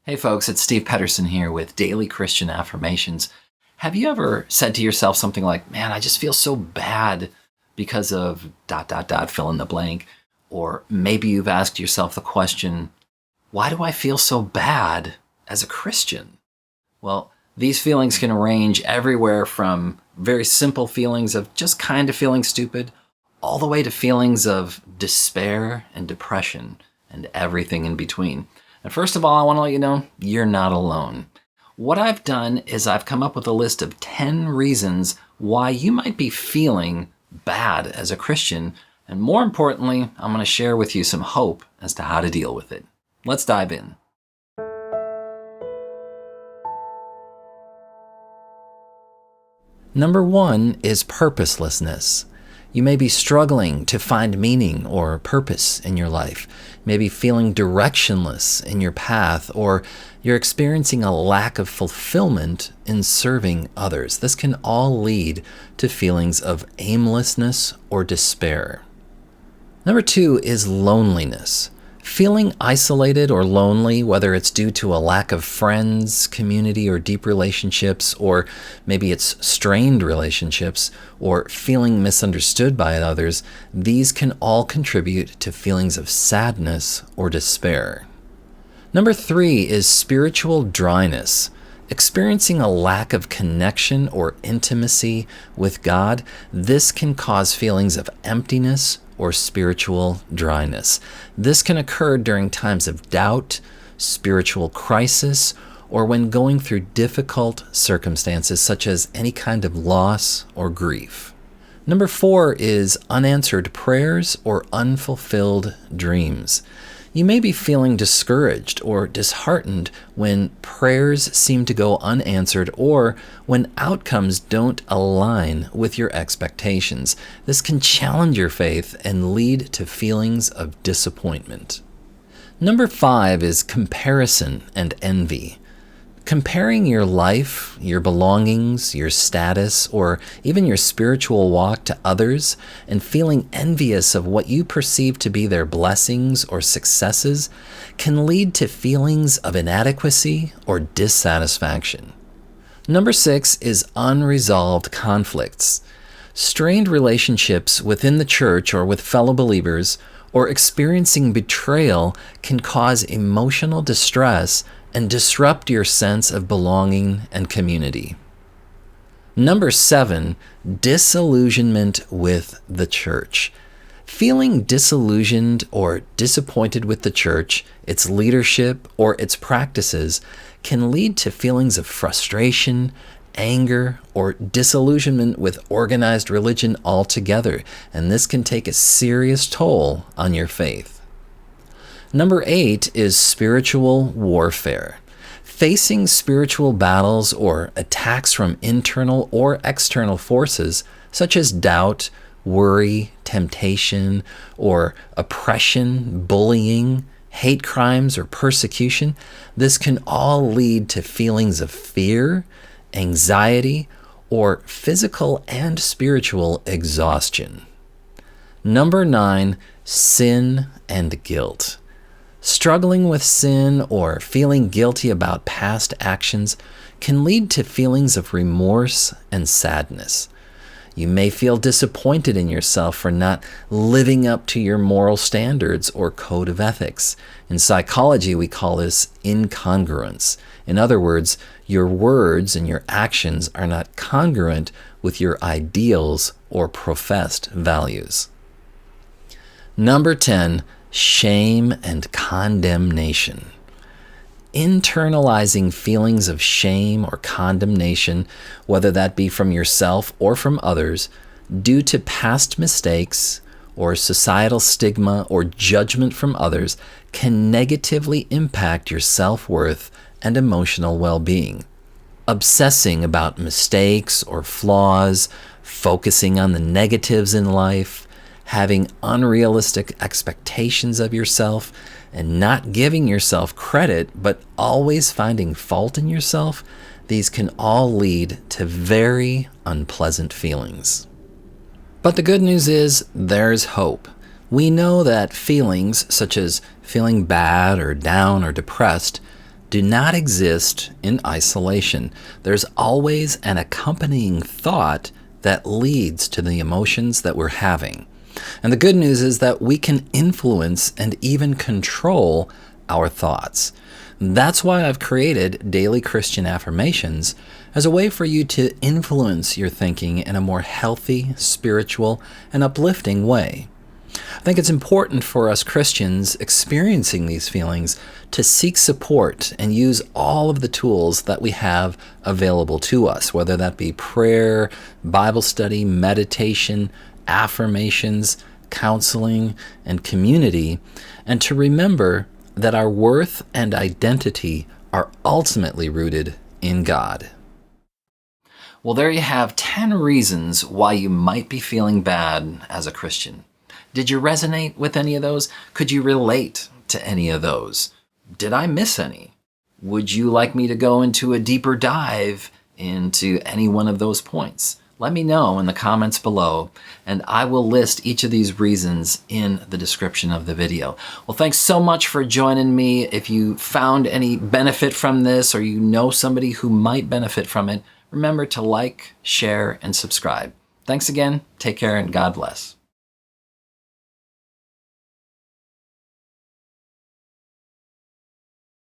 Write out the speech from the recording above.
Hey folks, it's Steve Pederson here with Daily Christian Affirmations. Have you ever said to yourself something like, man, I just feel so bad because of ... fill in the blank. Or maybe you've asked yourself the question, why do I feel so bad as a Christian? Well, these feelings can range everywhere from very simple feelings of just kind of feeling stupid, all the way to feelings of despair and depression and everything in between. And first of all, I want to let you know, you're not alone. What I've done is I've come up with a list of 10 reasons why you might be feeling bad as a Christian. And more importantly, I'm going to share with you some hope as to how to deal with it. Let's dive in. Number 1 is purposelessness. You may be struggling to find meaning or purpose in your life, maybe feeling directionless in your path, or you're experiencing a lack of fulfillment in serving others. This can all lead to feelings of aimlessness or despair. Number 2 is loneliness. Feeling isolated or lonely, whether it's due to a lack of friends, community, or deep relationships, or maybe it's strained relationships, or feeling misunderstood by others, these can all contribute to feelings of sadness or despair. Number 3 is spiritual dryness. Experiencing a lack of connection or intimacy with God, this can cause feelings of emptiness or spiritual dryness. This can occur during times of doubt, spiritual crisis, or when going through difficult circumstances such as any kind of loss or grief. Number 4 is unanswered prayers or unfulfilled dreams. You may be feeling discouraged or disheartened when prayers seem to go unanswered or when outcomes don't align with your expectations. This can challenge your faith and lead to feelings of disappointment. Number 5 is comparison and envy. Comparing your life, your belongings, your status, or even your spiritual walk to others and feeling envious of what you perceive to be their blessings or successes can lead to feelings of inadequacy or dissatisfaction. Number 6 is unresolved conflicts. Strained relationships within the church or with fellow believers or experiencing betrayal can cause emotional distress and disrupt your sense of belonging and community. Number 7, disillusionment with the church. Feeling disillusioned or disappointed with the church, its leadership, or its practices can lead to feelings of frustration, anger, or disillusionment with organized religion altogether, and this can take a serious toll on your faith. Number 8 is spiritual warfare. Facing spiritual battles or attacks from internal or external forces, such as doubt, worry, temptation, or oppression, bullying, hate crimes, or persecution, this can all lead to feelings of fear, anxiety, or physical and spiritual exhaustion. Number 9, sin and guilt. Struggling with sin or feeling guilty about past actions can lead to feelings of remorse and sadness. You may feel disappointed in yourself for not living up to your moral standards or code of ethics. In psychology, we call this incongruence. In other words, your words and your actions are not congruent with your ideals or professed values. Number 10, shame and condemnation. Internalizing feelings of shame or condemnation, whether that be from yourself or from others, due to past mistakes or societal stigma or judgment from others, can negatively impact your self-worth and emotional well-being. Obsessing about mistakes or flaws, focusing on the negatives in life, having unrealistic expectations of yourself, and not giving yourself credit, but always finding fault in yourself, these can all lead to very unpleasant feelings. But the good news is there's hope. We know that feelings such as feeling bad or down or depressed, do not exist in isolation. There's always an accompanying thought that leads to the emotions that we're having. And the good news is that we can influence and even control our thoughts. That's why I've created Daily Christian Affirmations as a way for you to influence your thinking in a more healthy, spiritual, and uplifting way. I think it's important for us Christians experiencing these feelings to seek support and use all of the tools that we have available to us, whether that be prayer, Bible study, meditation, affirmations, counseling, and community, and to remember that our worth and identity are ultimately rooted in God. Well, there you have 10 reasons why you might be feeling bad as a Christian. Did you resonate with any of those? Could you relate to any of those? Did I miss any? Would you like me to go into a deeper dive into any one of those points? Let me know in the comments below, and I will list each of these reasons in the description of the video. Well, thanks so much for joining me. If you found any benefit from this, or you know somebody who might benefit from it, remember to like, share, and subscribe. Thanks again. Take care, and God bless.